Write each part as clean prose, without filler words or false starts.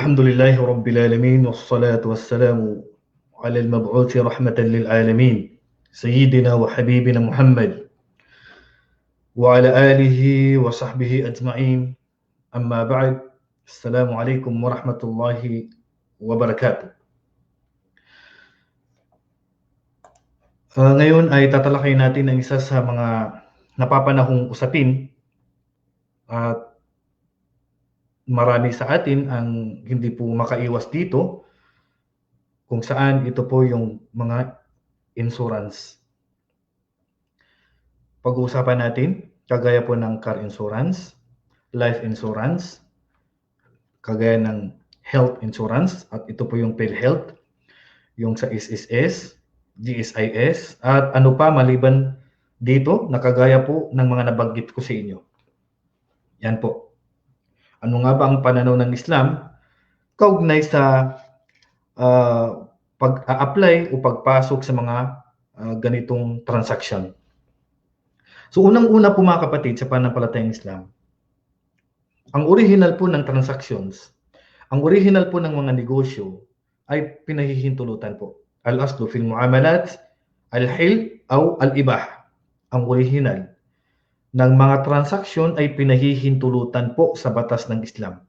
الحمد لله رب العالمين والصلاة والسلام على المبعوث رحمة للعالمين سيدنا وحبيبنا محمد وعلى آله وصحبه أجمعين أما بعد السلام عليكم ورحمة الله وبركاته. Ngayon ay tatalakayin natin ang isa sa mga napapanahong usapin at marami sa atin ang hindi po makaiwas dito kung saan ito po yung mga insurance. Pag-uusapan natin kagaya po ng car insurance, life insurance, kagaya ng health insurance at ito po yung PhilHealth, yung sa SSS, GSIS at ano pa maliban dito na kagaya po ng mga nabanggit ko sa inyo. Yan po. Ano nga ba ang pananaw ng Islam kaugnay sa pag-a-apply o pagpasok sa mga ganitong transaction? So unang-una po mga kapatid sa pananampalatayang Islam, ang original po ng transactions, ang original po ng mga negosyo ay pinahihintulutan po. Al-aslu fil muamalat, al-hil aw al-ibah. Ang original ng mga transaksyon ay pinahihintulutan po sa batas ng Islam.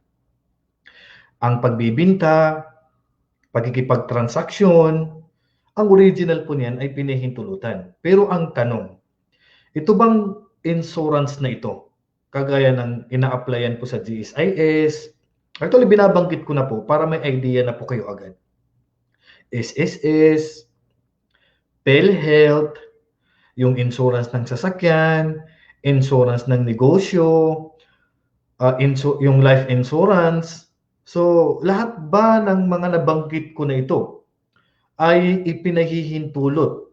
Ang pagbibinta, pagkikipagtransaksyon, ang original po niyan ay pinahihintulutan. Pero ang tanong, ito bang insurance na ito, kagaya ng ina-applyan po sa GSIS, actually binabanggit ko na po para may idea na po kayo agad. SSS, PhilHealth, yung insurance ng sasakyan, insurance ng negosyo, yung life insurance. So, lahat ba ng mga nabanggit ko na ito ay ipinahihintulot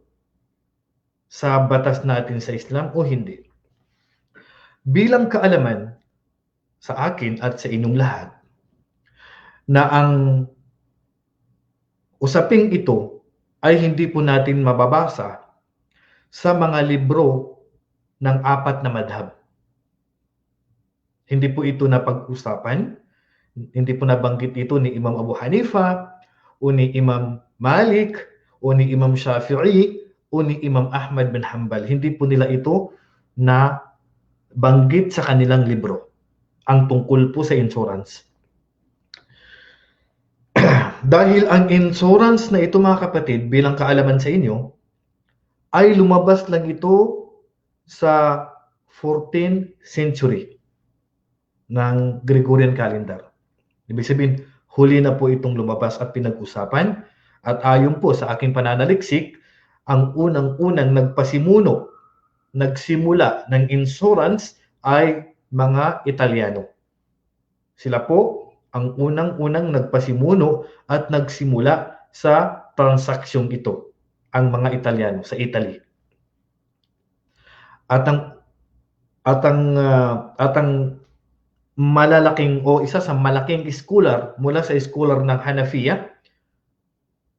sa batas natin sa Islam o hindi? Bilang kaalaman sa akin at sa inyong lahat na ang usaping ito ay hindi po natin mababasa sa mga libro ng apat na madhab. Hindi po ito napag-usapan, hindi po nabanggit ito ni Imam Abu Hanifa, o ni Imam Malik, o ni Imam Shafi'i, o ni Imam Ahmad bin Hanbal. Hindi po nila ito na banggit sa kanilang libro, ang tungkol po sa insurance. Dahil ang insurance na ito mga kapatid, bilang kaalaman sa inyo, ay lumabas lang ito sa 14th century ng Gregorian calendar. Ibig sabihin, huli na po itong lumabas at pinag-usapan. At ayon po sa aking pananaliksik, ang unang-unang nagsimula ng insurance ay mga Italyano. Sila po ang unang-unang nagpasimuno at nagsimula sa transaksyong ito, ang mga Italyano sa Italy. At ang malalaking o isa sa malaking scholar mula sa scholar ng Hanafiya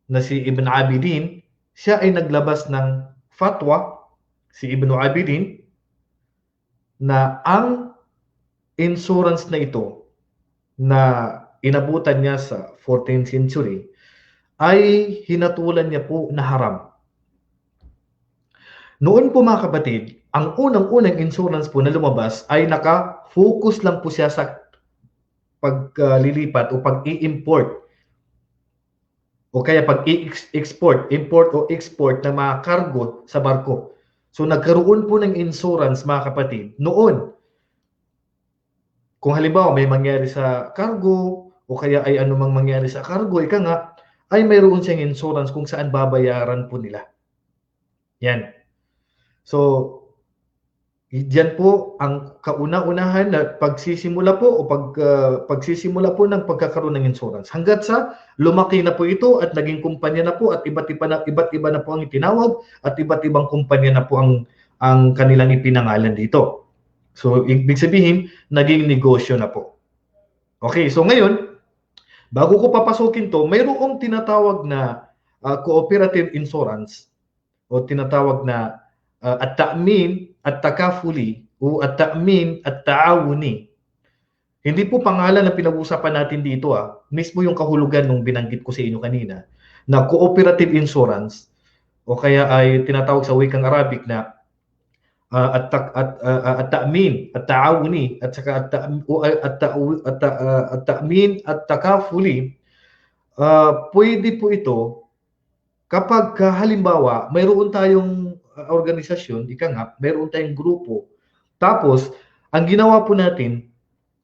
na si Ibn Abidin, siya ay naglabas ng fatwa, si Ibn Abidin, na ang insurance na ito na inabutan niya sa 14th century ay hinatulan niya po na haram. Noon po mga kapatid, ang unang-unang insurance po na lumabas ay naka-focus lang po siya sa paglilipat o pag-i-import o kaya pag-i-export, import o export ng mga cargo sa barko. So nagkaroon po ng insurance mga kapatid noon. Kung halimbawa may mangyari sa cargo o kaya ay anumang mangyari sa cargo, ika nga, ay mayroon siyang insurance kung saan babayaran po nila. Yan. So, diyan po ang kauna-unahan na pagsisimula po o pagsisimula po ng pagkakaroon ng insurance. Hanggat sa lumaki na po ito at naging kumpanya na po at iba't iba na po ang itinawag at iba't ibang kumpanya na po ang kanilang ipinangalan dito. So, ibig sabihin, naging negosyo na po. Okay, so ngayon, bago ko papasukin to, mayroong tinatawag na cooperative insurance o tinatawag na at-ta'min at-takafuli o at-ta'min at-ta'awuni. Hindi po pangalan ang pinag-uusapan natin dito mismo yung kahulugan nung binanggit ko sa inyo kanina na cooperative insurance o kaya ay tinatawag sa wikang Arabic na at-ta'min, at-ta'awuni at saka at-ta'min at takafuli. Pwede po ito kapag halimbawa mayroon tayong organisasyon, ika nga, mayroon tayong grupo. Tapos ang ginawa po natin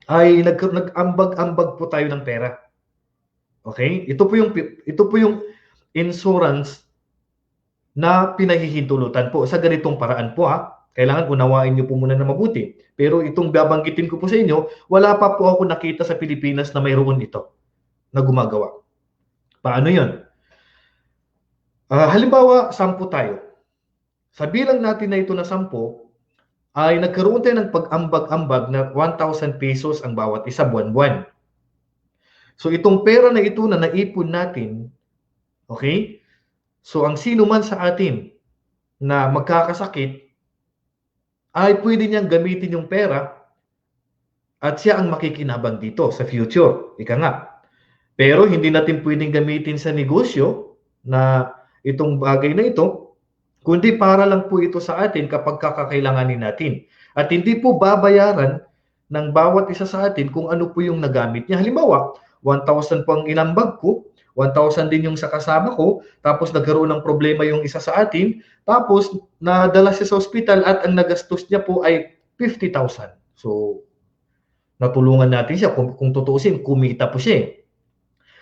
ay nag-ambag-ambag po tayo ng pera. Okay? Ito po yung insurance na pinahihintulutan po sa ganitong paraan po Kailangan unawain niyo po muna na mabuti. Pero itong babanggitin ko po sa inyo, wala pa po ako nakita sa Pilipinas na mayroon ito na gumagawa. Paano 'yon? Halimbawa, 10 tayo. Sa bilang natin na ito na 10, ay nagkaroon tayo ng pag-ambag-ambag na 1,000 pesos ang bawat isa buwan-buwan. So itong pera na ito na naipon natin, okay? So ang sino man sa atin na magkakasakit ay pwede niyang gamitin yung pera at siya ang makikinabang dito sa future. Ika nga. Pero hindi natin pwedeng gamitin sa negosyo na itong bagay na ito, kundi para lang po ito sa atin kapag kakakailanganin natin. At hindi po babayaran ng bawat isa sa atin kung ano po yung nagamit niya. Halimbawa, 1,000 po ang inambag ko, 1,000 din yung sa kasama ko, tapos nagkaroon ng problema yung isa sa atin, tapos nadala siya sa ospital at ang nagastos niya po ay 50,000. So, natulungan natin siya. Kung tutuusin, kumita po siya.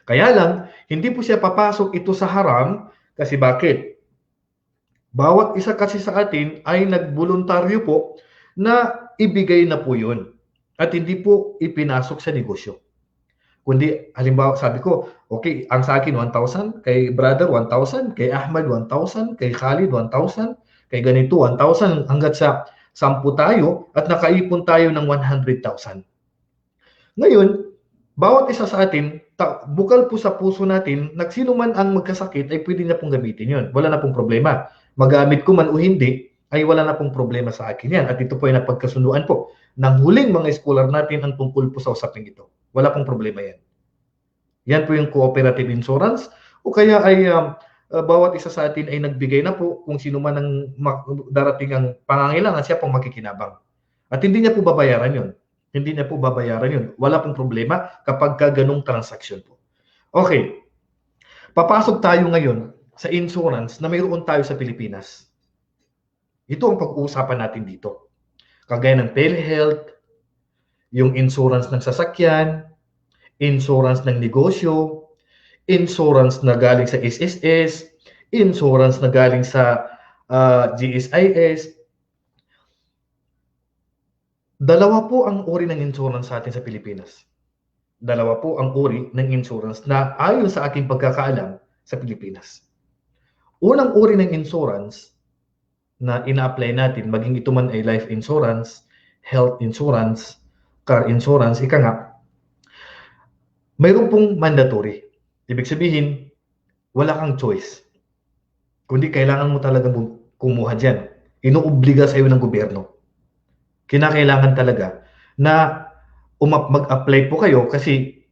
Kaya lang, hindi po siya papasok ito sa haram kasi bakit? Bawat isa kasi sa atin ay nagboluntaryo po na ibigay na po yun at hindi po ipinasok sa negosyo. Kundi, halimbawa, sabi ko, okay, ang sa akin 1,000, kay brother 1,000, kay Ahmad 1,000, kay Khalid 1,000, kay ganito 1,000, hanggat sa 10 tayo at nakaipon tayo ng 100,000. Ngayon, bawat isa sa atin, bukal po sa puso natin, sino man ang magkasakit ay pwede na pong gamitin yun. Wala na pong problema. Magamit ko man o hindi, ay wala na pong problema sa akin yan. At ito po ay napagkasunduan po ng huling mga scholar natin ang tungkol po sa usaping ito. Wala pong problema yan. Yan po yung cooperative insurance o kaya ay bawat isa sa atin ay nagbigay na po kung sino man ang darating ang pangangailangan, siya pong makikinabang. At hindi niya po babayaran yun. Hindi niya po babayaran yun. Wala pong problema kapag ganung transaction po. Okay. Papasok tayo ngayon sa insurance na mayroon tayo sa Pilipinas. Ito ang pag-uusapan natin dito. Kagaya ng PhilHealth, yung insurance ng sasakyan, insurance ng negosyo, insurance na galing sa SSS, insurance na galing sa GSIS. Dalawa po ang uri ng insurance sa atin sa Pilipinas. Dalawa po ang uri ng insurance na ayon sa aking pagkakaalam sa Pilipinas. Unang uri ng insurance na ina-apply natin, maging ito man ay life insurance, health insurance, car insurance, ika nga, mayroon pong mandatory. Ibig sabihin, wala kang choice. Kundi kailangan mo talagang kumuha dyan. Inuobliga sa iyo ng gobyerno. Kinakailangan talaga na mag-apply po kayo kasi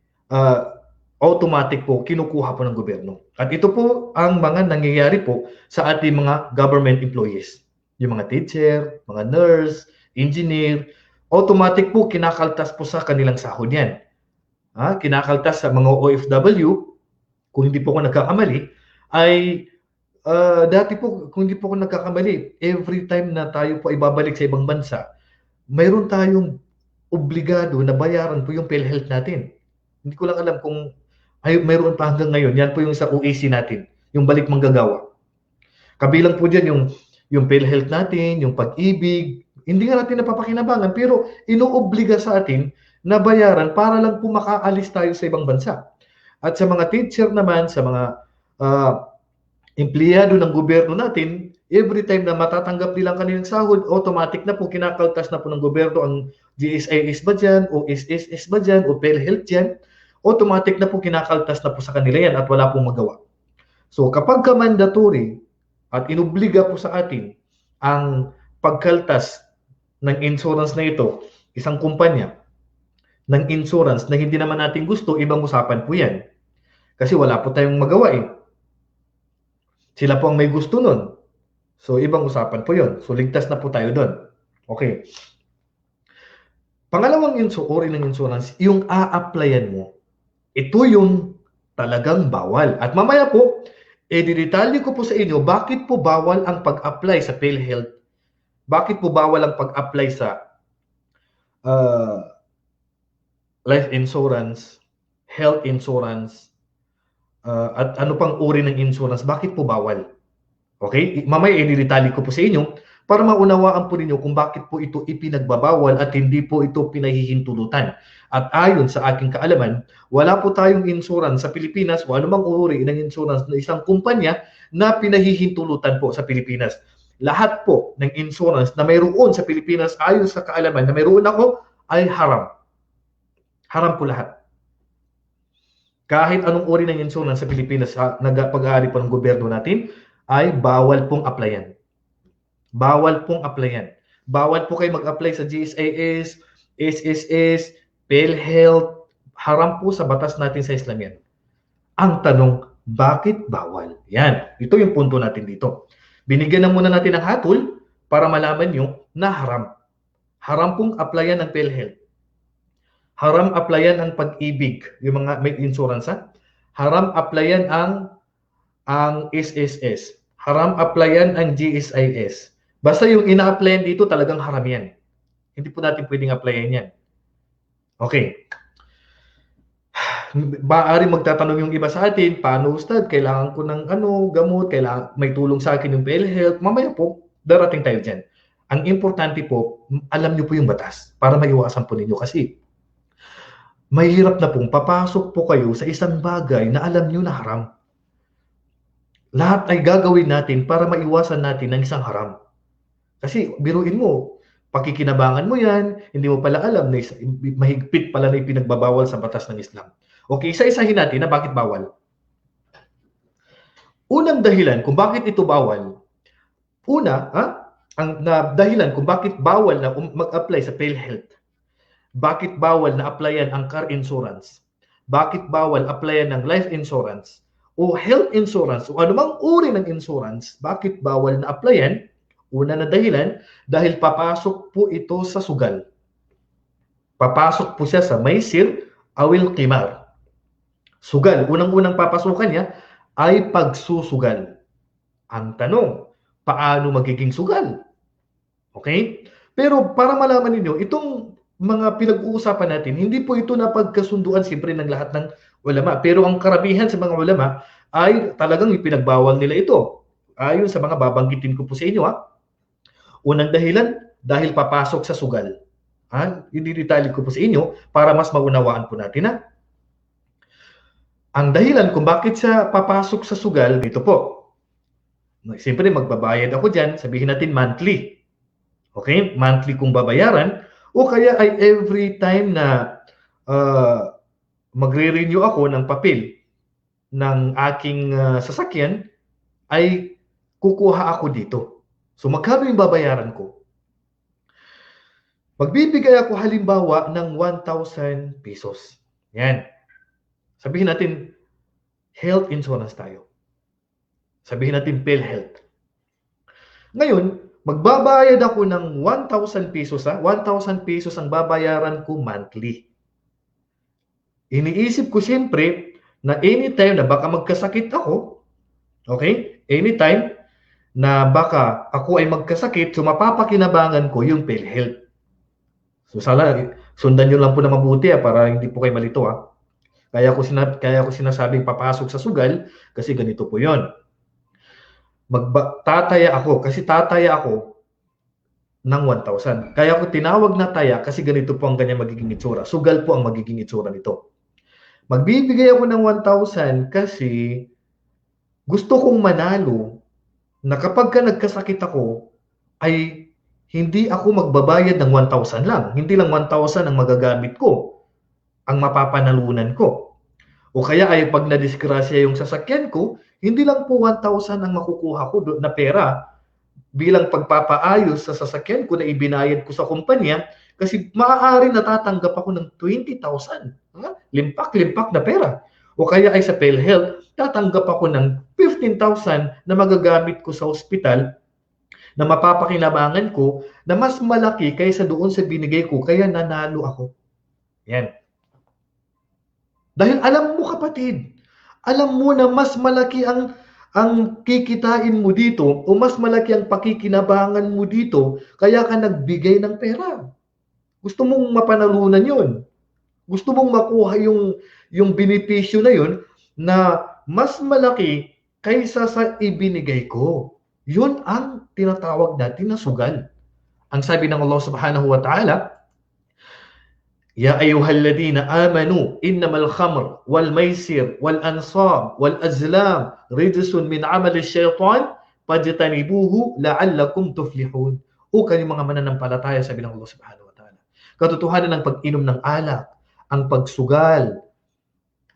automatic po kinukuha po ng gobyerno. At ito po ang mga nangyayari po sa ating mga government employees. Yung mga teacher, mga nurse, engineer, automatic po kinakaltas po sa kanilang sahod yan. Kinakaltas sa mga OFW, kung hindi po ako nagkakamali, ay dati po, kung hindi po ako nagkakamali, every time na tayo po ay babalik sa ibang bansa, mayroon tayong obligado na bayaran po yung PhilHealth natin. Hindi ko lang alam kung mayroon pa hanggang ngayon. Yan po yung sa OAC natin, yung balik manggagawa. Kabilang po dyan yung PhilHealth natin, yung pag-ibig. Hindi nga natin napapakinabangan, pero inuobliga sa atin na bayaran para lang po makaalis tayo sa ibang bansa. At sa mga teacher naman, sa mga empleyado ng gobyerno natin, every time na matatanggap nilang kanilang sahod, automatic na po kinakaltas na po ng gobyerno ang GSIS ba dyan, o SSS ba dyan, o PhilHealth dyan, automatic na po kinakaltas na po sa kanila yan at wala pong magawa. So kapag mandatory at inobliga po sa atin ang pagkaltas ng insurance na ito, isang kumpanya, ng insurance na hindi naman natin gusto, ibang usapan po yan. Kasi wala po tayong magawa eh. Sila po ang may gusto nun. So, ibang usapan po yun. So, ligtas na po tayo doon. Okay. Pangalawang uri ng insurance, yung a-applyan mo. Ito yung talagang bawal. At mamaya po, didetalye ko po sa inyo bakit po bawal ang pag-apply sa PhilHealth. Bakit po bawal ang pag-apply sa life insurance, health insurance, at ano pang uri ng insurance, bakit po bawal? Okay? Mamaya i-detalye ko po sa inyo para maunawaan po ninyo kung bakit po ito ipinagbabawal at hindi po ito pinahihintulutan. At ayon sa aking kaalaman, wala po tayong insurance sa Pilipinas o anumang uri ng insurance na isang kumpanya na pinahihintulutan po sa Pilipinas. Lahat po ng insurance na mayroon sa Pilipinas ayon sa kaalaman na mayroon ako ay haram. Haram po lahat. Kahit anong uri ng insurance sa Pilipinas na pag-aari po ng gobyerno natin ay bawal pong applyan. Bawal pong applyan. Bawal po kayo mag-apply sa GSIS, SSS, PhilHealth. Haram po sa batas natin sa Islam yan. Ang tanong, bakit bawal? Yan. Ito yung punto natin dito. Binigyan na muna natin ng hatol para malaman nyo na haram. Haram pong applyan ng PhilHealth. Haram applyan ang Pag-ibig, yung mga may insurance ha. Haram applyan ang SSS. Haram applyan ang GSIS. Basta yung ina-applyan dito talagang haram yan. Hindi po natin pwedeng applyan yan. Okay. Baari magtatanong yung iba sa atin, paano Ustad, kailangan ko ng gamot, kailangan may tulong sa akin yung PhilHealth. Mamaya po, darating tayo dyan. Ang importante po, alam nyo po yung batas para maiwasan po ninyo kasi mahirap na pong papasok po kayo sa isang bagay na alam nyo na haram. Lahat ay gagawin natin para maiwasan natin ng isang haram. Kasi biruin mo, pakikinabangan mo yan, hindi mo pala alam na mahigpit pala na ipinagbabawal sa batas ng Islam. Okay, isa-isahin natin na bakit bawal. Unang dahilan kung bakit ito bawal, ang dahilan kung bakit bawal na mag-apply sa PhilHealth. Bakit bawal na applyan ang car insurance? Bakit bawal applyan ng life insurance o health insurance o anumang uri ng insurance? Bakit bawal na applyan? Una na dahilan, dahil papasok po ito sa sugal. Papasok po siya sa maisir awil qimar. Sugal, unang-unang papasukan niya ay pagsusugal. Ang tanong, paano magiging sugal? Okay? Pero para malaman ninyo, itong mga pinag-uusapan natin, hindi po ito napagkasunduan siyempre ng lahat ng ulama. Pero ang karamihan sa mga ulama ay talagang ipinagbawal nila ito. Ayon sa mga babanggitin ko po sa inyo Unang dahilan, dahil papasok sa sugal. I-detalye ko po sa inyo para mas maunawaan po natin. Ang dahilan kung bakit siya papasok sa sugal, dito po. Siyempre, magbabayad ako dyan, sabihin natin monthly. Okay? Monthly kung babayaran. O kaya ay every time na magre-renew ako ng papel ng aking sasakyan, ay kukuha ako dito. So, magkano yung babayaran ko? Magbibigay ako halimbawa ng 1,000 pesos. Yan. Sabihin natin, health insurance tayo. Sabihin natin, PhilHealth. Ngayon, magbabayad ako ng 1,000 pesos. 1,000 pesos ang babayaran ko monthly. Iniisip ko siyempre na anytime na baka magkasakit ako, okay? Anytime na baka ako ay magkasakit, so mapapakinabangan ko yung PhilHealth. So sana sundan nyo lang po na mabuti para hindi po kayo malito Kaya ko sinasabing papasok sa sugal kasi ganito po 'yon. Tataya ako ng 1,000. Kaya ko tinawag na taya kasi ganito po ang kanyang magiging itsura. Sugal po ang magiging itsura nito. Magbibigay ako ng 1,000 kasi gusto kong manalo na kapag nagkasakit ako, ay hindi ako magbabayad ng 1,000 lang. Hindi lang 1,000 ang magagamit ko, ang mapapanalunan ko. O kaya ay pag nadisgrasya yung sasakyan ko, hindi lang po 1,000 ang makukuha ko na pera bilang pagpapaayos sa sasakyan ko na ibinayad ko sa kumpanya, Kasi maaari natatanggap ako ng 20,000. Limpak-limpak na pera. O kaya ay sa PhilHealth, tatanggap ako ng 15,000 na magagamit ko sa ospital na mapapakinabangan ko na mas malaki kaysa doon sa binigay ko, kaya nanalo ako. Yan. Dahil alam mo kapatid, alam mo na mas malaki ang kikitain mo dito o mas malaki ang pakikinabangan mo dito, kaya ka nagbigay ng pera. Gusto mong mapanalunan yun. Gusto mong makuha yung benepisyo na yun na mas malaki kaysa sa ibinigay ko. Yun ang tinatawag natin na sugal. Ang sabi ng Allah Subhanahu wa Ta'ala, يا أيها الذين آمنوا إنما الخمر والميسر والأنصاب والأزلام رجس من عمل الشيطان فاجتنبوه لعلكم تفلحون. O kanyang mga mananampalataya, sabi ng Allah Subhanahu wa Ta'ala, katotohanan ng pag-inom ng alak, ang pagsugal,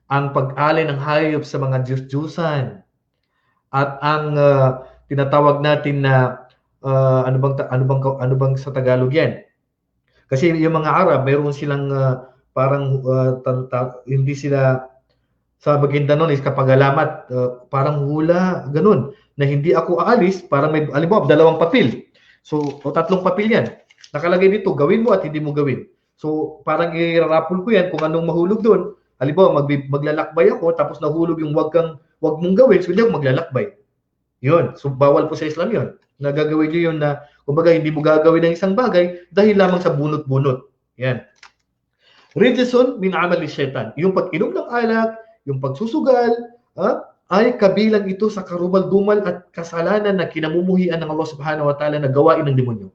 ang pag-alay ng hayop sa mga Diyos-Diyusan, at ang tinatawag natin na ano bang sa Tagalog yan? Kasi yung mga Arab, mayroon silang parang hindi sila sa Maguindanao is kapag alamat, parang hula, ganun, na hindi ako aalis, parang may, alimbawa, 2 papel. So, o 3 papel yan. Nakalagay dito, gawin mo at hindi mo gawin. So, parang i-raffle ko yan kung anong mahulog doon. Halimbawa, maglalakbay ako, tapos nahulog yung wag mong gawin, so hindi ako maglalakbay. Yun. So, bawal po sa Islam yun. Nagagawin nyo yun na, kumbaga, hindi mo gagawin ng isang bagay dahil lamang sa bunot-bunot. Yan. Rijsun min amali syaitan. Yung pag-inom ng alak, yung pagsusugal, ay kabilang ito sa karumal-dumal at kasalanan na kinamumuhian ng Allah Subhanahu wa Ta'ala na gawain ng demonyo.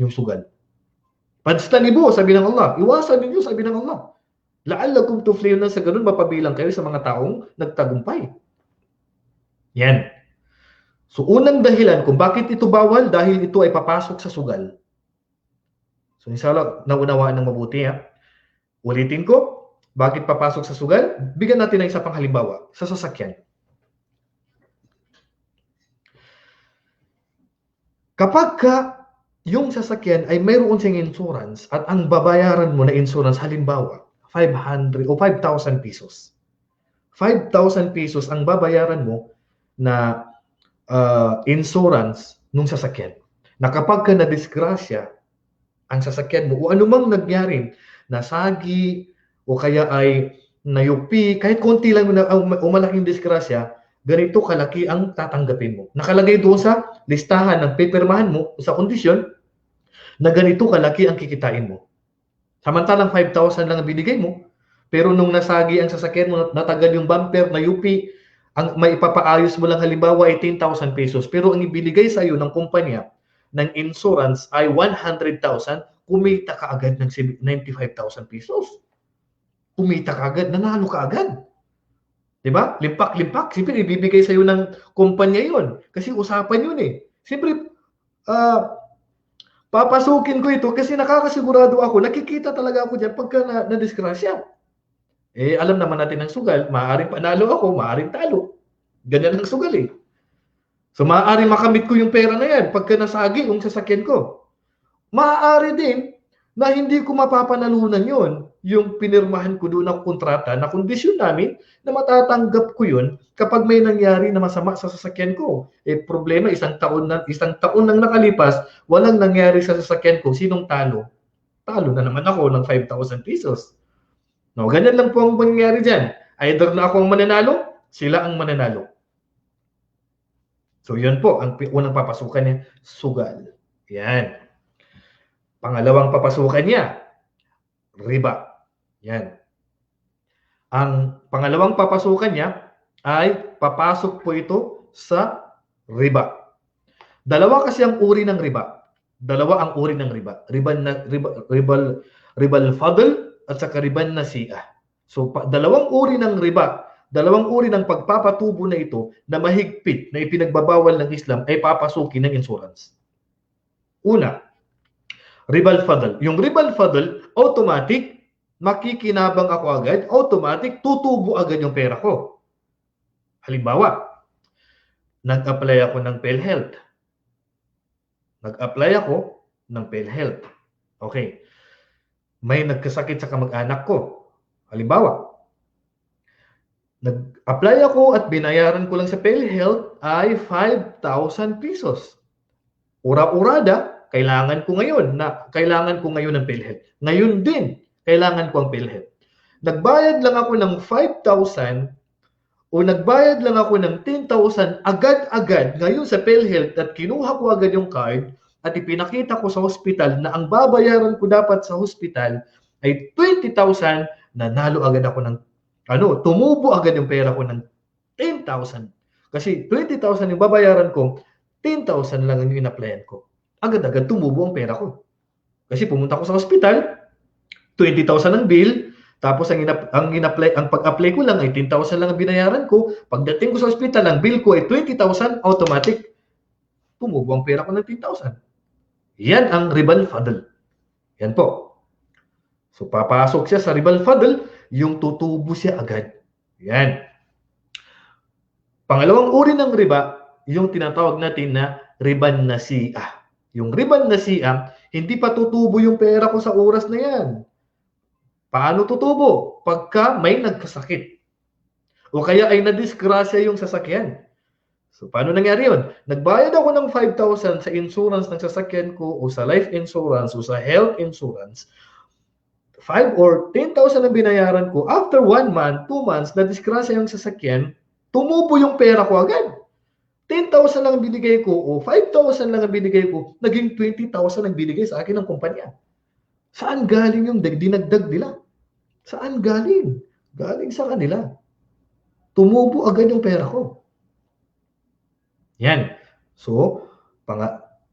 Yung sugal. Pagstanibo, sabi ng Allah. Iwasan ninyo, sabi ng Allah. La'allakum tuflihun, na sa ganun mapabilang kayo sa mga taong nagtagumpay. Yan. So, unang dahilan kung bakit ito bawal, dahil ito ay papasok sa sugal. So, inshallah, naunawaan ng mabuti. Ulitin ko, bakit papasok sa sugal? Bigyan natin ng isa pang halimbawa, sa sasakyan. Kapag yung sasakyan ay mayroon siyang insurance at ang babayaran mo na insurance, halimbawa, 500 o 5,000 pesos. 5,000 pesos ang babayaran mo na insurance nung sasakyan. Na kapag ka na-disgrasya ang sasakyan mo o anumang nangyari, nasagi o kaya ay nayupi, kahit konti lang o malaking disgrasya, ganito kalaki ang tatanggapin mo. Nakalagay doon sa listahan ng pipirmahan mo sa kondisyon na ganito kalaki ang kikitain mo. Samantalang 5,000 lang ang binigay mo, pero nung nasagi ang sasakyan mo, natagal yung bumper, nayupi, ang may ipapaayos mo lang halimbawa ay 10,000 pesos, pero ang ibinigay sa iyo ng kumpanya ng insurance ay 100,000, kumita ka agad ng 95,000 pesos. Kumita ka agad, nanalo ka agad. Diba? Limpak-limpak. Siyempre, ibibigay sa iyo ng kumpanya yon. Kasi usapan yun eh. Siyempre, papasukin ko ito kasi nakakasigurado ako, nakikita talaga ako dyan pagka na-disgrasya. Alam naman natin ng sugal, maaaring panalo ako, maaaring talo. Ganyan ang sugal eh. So, maaaring makamit ko yung pera na yan pagka nasagi yung sasakyan ko. Maaari din na hindi ko mapapanalunan yon, yung pinirmahan ko doon ng kontrata na kondisyon namin na matatanggap ko yun kapag may nangyari na masama sa sasakyan ko. Problema, isang taon nang nakalipas, walang nangyari sa sasakyan ko. Sinong talo? Talo na naman ako ng 5,000 pesos. No, ganyan lang po ang mangyayari dyan. Either na ako ang mananalo, sila ang mananalo. So, yun po, ang unang papasukan niya, sugal. Yan. Pangalawang papasukan niya, riba. Yan. Ang pangalawang papasukan niya ay papasok po ito sa riba. Dalawa kasi ang uri ng riba. Dalawa ang uri ng riba. Ribal fadl at saka riban nasi'ah. So, dalawang uri ng riba, dalawang uri ng pagpapatubo na ito na mahigpit na ipinagbabawal ng Islam ay papasukin ng insurance. Una, ribal fadl. Yung ribal fadl, automatic, makikinabang ako agad, automatic, tutubo agad yung pera ko. Halimbawa, nag-apply ako ng PhilHealth. Okay. May nagkasakit sa kamag-anak ko. Halimbawa, nag-apply ako at binayaran ko lang sa PhilHealth ay 5,000 pesos. Ura-urada, kailangan ko ngayon ng PhilHealth. Ngayon din, kailangan ko ang PhilHealth. Nagbayad lang ako ng 5,000 o nagbayad lang ako ng 10,000 agad-agad ngayon sa PhilHealth at kinuha ko agad yung card at ipinakita ko sa hospital na ang babayaran ko dapat sa hospital ay 20,000, nanalo agad ako ng tumubo agad yung pera ko ng 10,000. Kasi 20,000 yung babayaran ko, 10,000 lang yung in-applyan ko. Agad-agad tumubo ang pera ko. Kasi pumunta ko sa hospital, 20,000 ang bill, tapos ang pag-apply ko lang ay 10,000 lang ang binayaran ko. Pagdating ko sa hospital, ang bill ko ay 20,000, automatic, tumubo ang pera ko ng 10,000. Yan ang riba al-fadl. Yan po. So, papasok siya sa riba al-fadl, yung tutubo siya agad. Yan. Pangalawang uri ng riba, yung tinatawag natin na riban nasi'ah. Yung riban nasi'ah, hindi pa tutubo yung pera ko sa oras na yan. Paano tutubo? Pagka may nagkasakit. O kaya ay nadisgrasya yung sasakyan. So, paano nangyari yun? Nagbayad ako ng 5,000 sa insurance ng sasakyan ko o sa life insurance o sa health insurance. 5 or 10,000 ang binayaran ko. After 1 month, 2 months, nadisgrasya yung sasakyan, tumubo yung pera ko agad. 10,000 lang ang binigay ko o 5,000 lang ang binigay ko, naging 20,000 ang binigay sa akin ng kumpanya. Saan galing yung dinagdag nila? Saan galing? Galing sa kanila. Tumubo agad yung pera ko. Yan. So,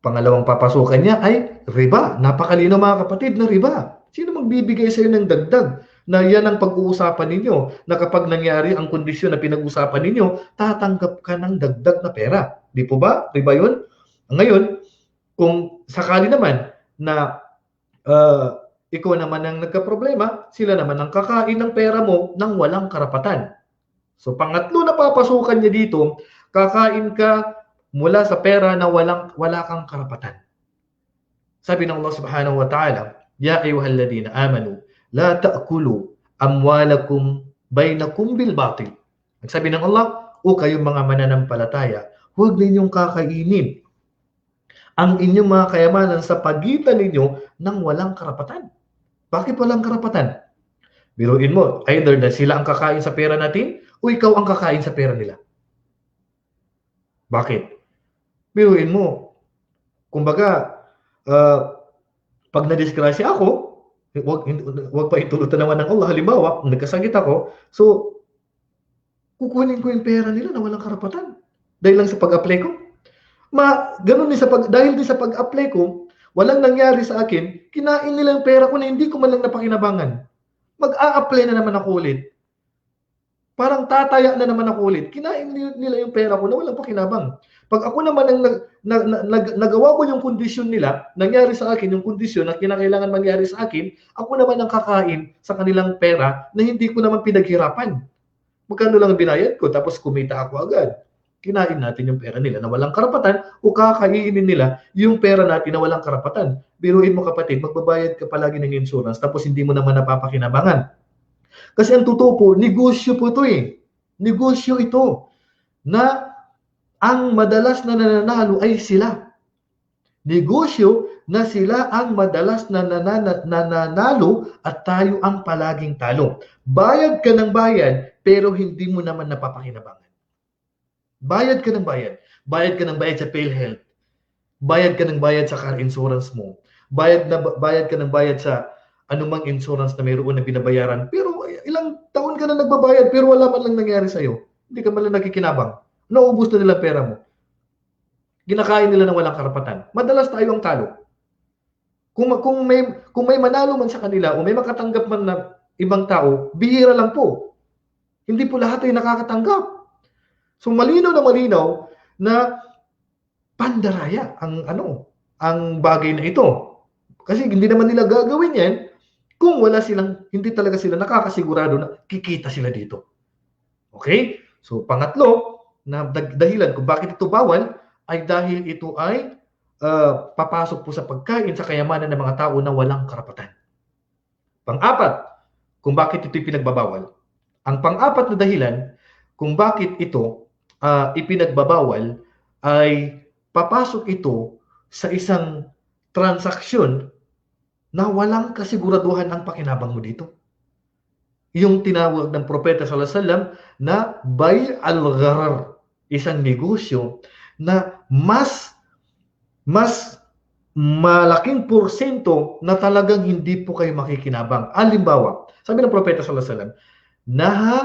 pangalawang papasukan niya ay riba. Napakalino mga kapatid na riba. Sino magbibigay sa iyo ng dagdag? Na yan ang pag-uusapan ninyo. Na kapag nangyari ang kondisyon na pinag-uusapan ninyo, tatanggap ka ng dagdag na pera. Di po ba? Riba yun? Ngayon, kung sakali naman na ikaw naman ang nagka-problema, sila naman ang kakain ng pera mo nang walang karapatan. So, pangatlo na papasukan niya dito, kakain ka mula sa pera na wala kang karapatan. Sabi ng Allah Subhanahu wa Ta'ala, Ya ayyuhalladhina amanu, la ta'kulu amwalakum bainakum bil batil. Sabi ng Allah, o kayong mga mananampalataya, huwag ninyong kakainin ang inyong mga kayamanan sa pagitan ninyo ng walang karapatan. Bakit walang karapatan? Biruin mo, either na sila ang kakain sa pera natin o ikaw ang kakain sa pera nila. Bakit? Biruin mo, kumbaga, pag nadisgrasya ako, wag pa itulutan naman ng Allah. Halimbawa, nagkasakit ako, so, kukunin ko yung pera nila na walang karapatan. Dahil lang sa pag-apply ko. Ganun din dahil din sa pag-apply ko, walang nangyari sa akin, kinain nila yung pera ko na hindi ko man lang napakinabangan. Mag-a-apply na naman ako ulit. Parang tataya na naman ako ulit. Kinain nila yung pera ko na walang pakinabang. Pag ako naman ang nagawa ko yung kondisyon nila, nangyari sa akin yung kondisyon na kinakailangan mangyari sa akin, ako naman ang kakain sa kanilang pera na hindi ko naman pinaghirapan. Magkano lang binayad ko, tapos kumita ako agad. Kinain natin yung pera nila na walang karapatan o kakainin nila yung pera natin na walang karapatan. Biruin mo kapatid, magbabayad ka palagi ng insurance tapos hindi mo naman napapakinabangan. Kasi ang totoo po, negosyo po ito eh. Negosyo ito na ang madalas na nananalo ay sila. Negosyo na sila ang madalas na nananalo at tayo ang palaging talo. Bayad ka ng bayad pero hindi mo naman napapakinabangan. Bayad ka ng bayad. Bayad ka ng bayad sa PhilHealth. Bayad ka ng bayad sa car insurance mo. Bayad ka ng bayad sa anumang insurance na mayroon na binabayaran. Pero ilang taon ka na nagbabayad pero wala man lang nangyari sa'yo. Hindi ka man lang nakikinabang. Naubos na nila pera mo. Ginakain nila ng walang karapatan. Madalas tayo ang talo. Kung may manalo man sa kanila o may makatanggap man na ibang tao, bihira lang po. Hindi po lahat ay nakakatanggap. So malinaw na pandaraya ang bagay na ito. Kasi hindi naman nila gagawin yan kung hindi talaga sila nakakasigurado na kikita sila dito. Okay? So pangatlo na dahilan kung bakit ito bawal ay dahil ito ay papasok po sa pagkain sa kayamanan ng mga tao na walang karapatan. Pang-apat, kung bakit ito'y pinagbabawal. Ang pang-apat na dahilan kung bakit ito ipinagbabawal ay papasok ito sa isang transaksyon na walang kasiguraduhan ang pakinabang mo dito. Yung tinawag ng propeta sallallahu alaihi wasallam na bay al-gharar, isang negosyo na mas malaking porsyento na talagang hindi po kayo makikinabang. Halimbawa, sabi ng propeta sallallahu alaihi wasallam, naha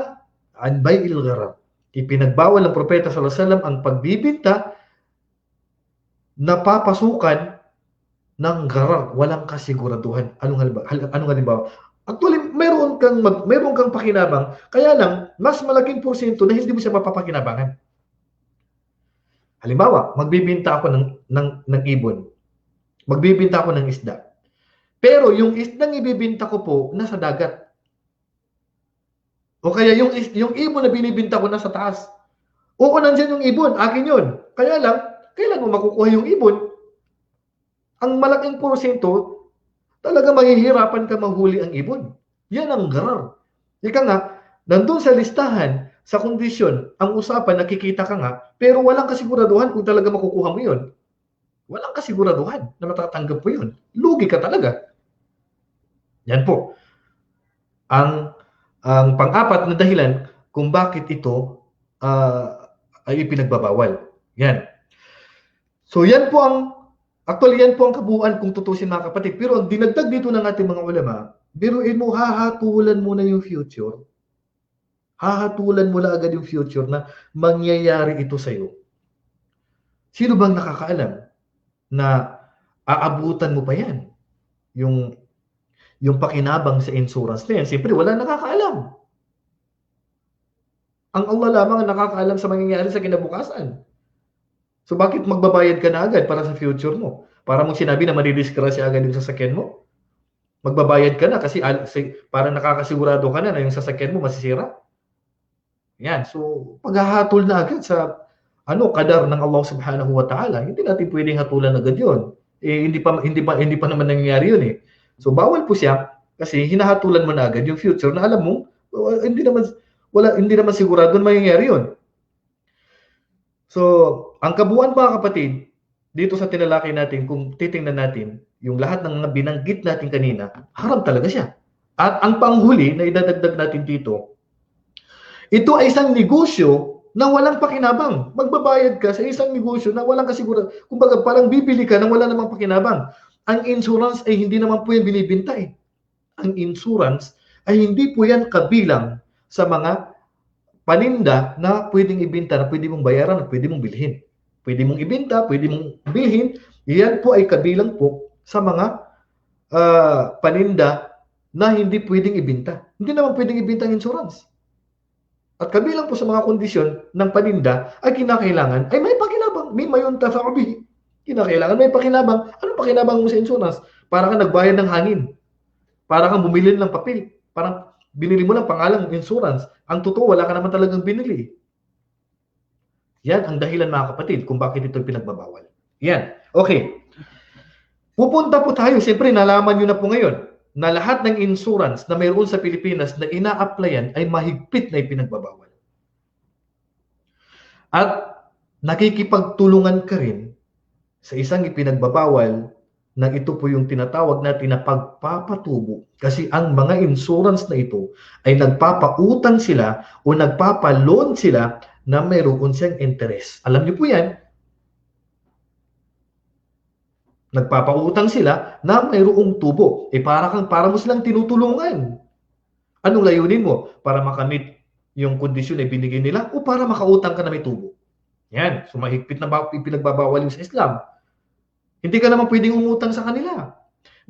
an bay'il gharar. Ipinagbawal ng propeta sallallahu alaihi wasallam ang pagbibinta na papasukan ng gharar, walang kasiguraduhan. Anong halimbawa? Actually, meron kang pakinabang, kaya lang mas malaking porsyento na hindi mo siya mapapakinabangan. Halimbawa, magbibinta ako ng ibon. Magbibinta ako ng isda. Pero yung isdang ibibinta ko po nasa dagat. O kaya yung ibon na binibinta ko nasa taas. Oo, nandiyan yung ibon, akin yun. Kaya lang, kailan mo makukuha yung ibon? Ang malaking porsyento, talaga mahihirapan ka mahuli ang ibon. Yan ang gharar. Ika nga, nandun sa listahan, sa kondisyon, ang usapan, nakikita ka nga, pero walang kasiguraduhan kung talaga makukuha mo yun. Walang kasiguraduhan na matatanggap mo yun. Lugi ka talaga. Yan po. Ang pang-apat na dahilan kung bakit ito ay ipinagbabawal. Yan. So yan po actually yan po ang kabuuan kung tutusin mga kapatid. Pero ang dinagdag dito ng ating mga ulama, biruin mo, hahatulan mo na yung future. Hahatulan mo na agad yung future na mangyayari ito sa'yo. Sino bang nakakaalam na aabutan mo pa yan? Yung pakinabang sa insurance na yan, siyempre wala nakakaalam. Ang Allah lamang ang nakakaalam sa mangyayari sa kinabukasan. So bakit magbabayad ka na agad para sa future mo? Para mong sinabi na madidiskrasya agad yung sasakyan mo? Magbabayad ka na kasi para nakakasigurado ka na yung sasakyan mo masisira? Yan. So paghahatol na agad sa kadar ng Allah Subhanahu wa Ta'ala, hindi natin pwedeng hatulan agad 'yon. Hindi pa naman nangyayari 'yun eh. So bawal po siya kasi hinahatulan mo na agad yung future na alam mo hindi naman sigurado na mangyayari 'yun. So, ang kabuuan mga kapatid, dito sa tinalakay natin, kung titingnan natin, yung lahat ng mga binanggit natin kanina, haram talaga siya. At ang panghuli na idadagdag natin dito, ito ay isang negosyo na walang pakinabang. Magbabayad ka sa isang negosyo na walang kasiguraduhan. Kumbaga, parang bibili ka na wala namang pakinabang. Ang insurance ay hindi naman po yan binibinta eh. Ang insurance ay hindi po yan kabilang sa mga paninda na pwedeng ibenta, na pwede mong bayaran, na pwede mong bilhin. Pwede mong ibenta, pwede mong bilhin. Yan po ay kabilang po sa mga paninda na hindi pwedeng ibenta. Hindi naman pwedeng ibenta ang insurance. At kabilang po sa mga kondisyon ng paninda ay kinakailangan ay may pakinabang. May mayon tafa'ubi. Kinakailangan may pakinabang. Anong pakinabang mo sa insurance? Para kang nagbayad ng hangin. Para kang bumili ng papel. Parang binili mo lang pangalang insurance. Ang totoo, wala ka naman talagang binili. Yan ang dahilan mga kapatid kung bakit ito pinagbabawal. Yan. Okay. Pupunta po tayo. Siyempre, nalaman nyo na po ngayon na lahat ng insurance na mayroon sa Pilipinas na ina-applyan ay mahigpit na ipinagbabawal. At nakikipagtulungan ka rin sa isang ipinagbabawal na ito po yung tinatawag natin na pagpapatubo. Kasi ang mga insurance na ito ay nagpapautang sila o nagpapaloan sila na mayroon siyang interest. Alam niyo po yan. Nagpapautang sila na mayroong tubo. Para mo silang tinutulungan. Anong layunin mo? Para makamit yung kondisyon na binigay nila o para makautang ka na may tubo? Yan. So mahigpit na pinagbabawal yung sa Islam. Hindi ka naman pwedeng umutang sa kanila.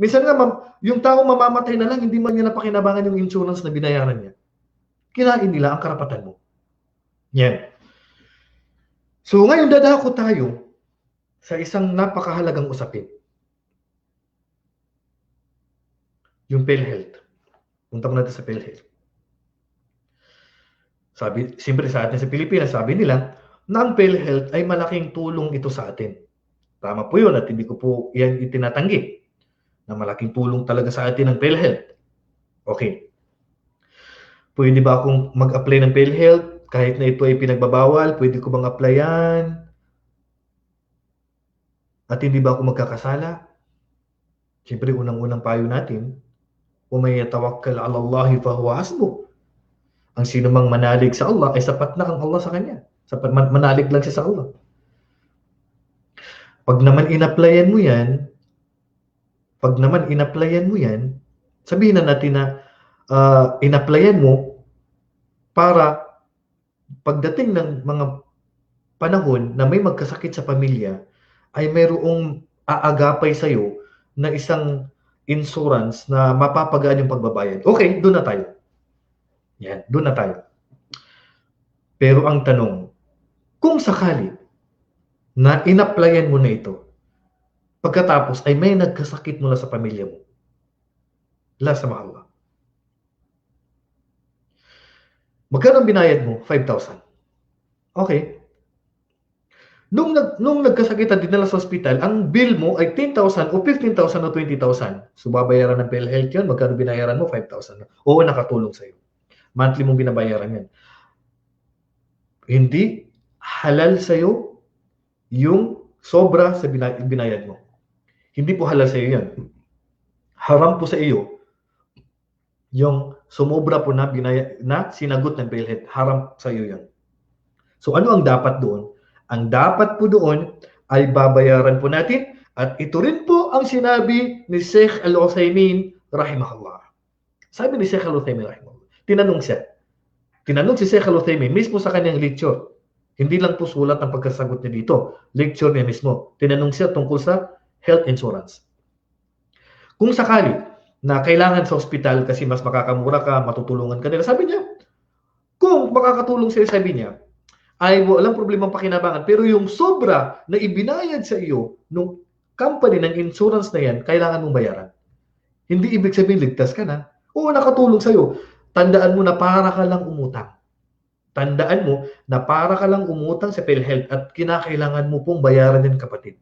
Minsan nga, yung tao mamamatay na lang, hindi man niya napakinabangan yung insurance na binayaran niya. Kinain nila ang karapatan mo. Yan. So ngayon dadako tayo sa isang napakahalagang usapin. Yung PhilHealth. Punta mo natin sa PhilHealth. Siyempre sa atin sa Pilipinas, sabi nila, na ang PhilHealth ay malaking tulong ito sa atin. Tama po yun at hindi ko po yan itinatanggi na malaking tulong talaga sa atin ang PhilHealth. Okay. Pwede ba akong mag-apply ng PhilHealth kahit na ito ay pinagbabawal? Pwede ko bang applyan? At hindi ba ako magkakasala? Siyempre, unang-unang payo natin, وَمَن يَتَوَكَّلْ عَلَى اللَّهِ فَهُوَ حَسْبُهُ. Ang sino mang manalig sa Allah ay sapat na ang Allah sa kanya. Sapat manalig lang siya sa Allah. Pag naman in-applyan mo yan, sabihin na natin na in-applyan mo para pagdating ng mga panahon na may magkasakit sa pamilya, ay mayroong aagapay sa'yo na isang insurance na mapapagaan yung pagbabayad. Okay, doon na tayo. Yan, doon na tayo. Pero ang tanong, kung sakali na in-applyan mo na ito, pagkatapos ay may nagkasakit mula sa pamilya mo, la sama Allah. Magkano binayad mo? 5,000. Okay. Nung nagkasakitan dinala sa ospital, ang bill mo ay 10,000 o 15,000 o 20,000. So babayaran ng PhilHealth yun, magkano binayaran mo? 5,000. Oo, nakatulong sa'yo. Monthly mong binabayaran yan. Hindi halal sa'yo yung sobra sa binayad mo. Hindi po halal sa'yo yan. Haram po sa iyo yung sumobra po na sinagot ng PhilHealth. Haram sa iyo yan. So ano ang dapat doon? Ang dapat po doon ay babayaran po natin at ito rin po ang sinabi ni Sheikh Al-Uthaymin rahimahullah. Sabi ni Sheikh Al-Uthaymin rahimahullah. Tinanong si Sheikh Al-Uthaymin mismo sa kanyang lecture. Hindi lang po sulat ang pagkasagot niya dito. Lecture niya mismo. Tinanong siya tungkol sa health insurance. Kung sakali na kailangan sa ospital kasi mas makakamura ka, matutulungan ka nila, sabi niya, kung makakatulong sila, sabi niya, ay walang problemang pakinabangan. Pero yung sobra na ibinayad sa iyo nung company ng insurance na yan, kailangan mong bayaran. Hindi ibig sabihin ligtas ka na. Oo, nakatulong sa iyo. Tandaan mo na para ka lang umutang. Tandaan mo na para ka lang umutang sa PhilHealth at kinakailangan mo pong bayaran din, kapatid.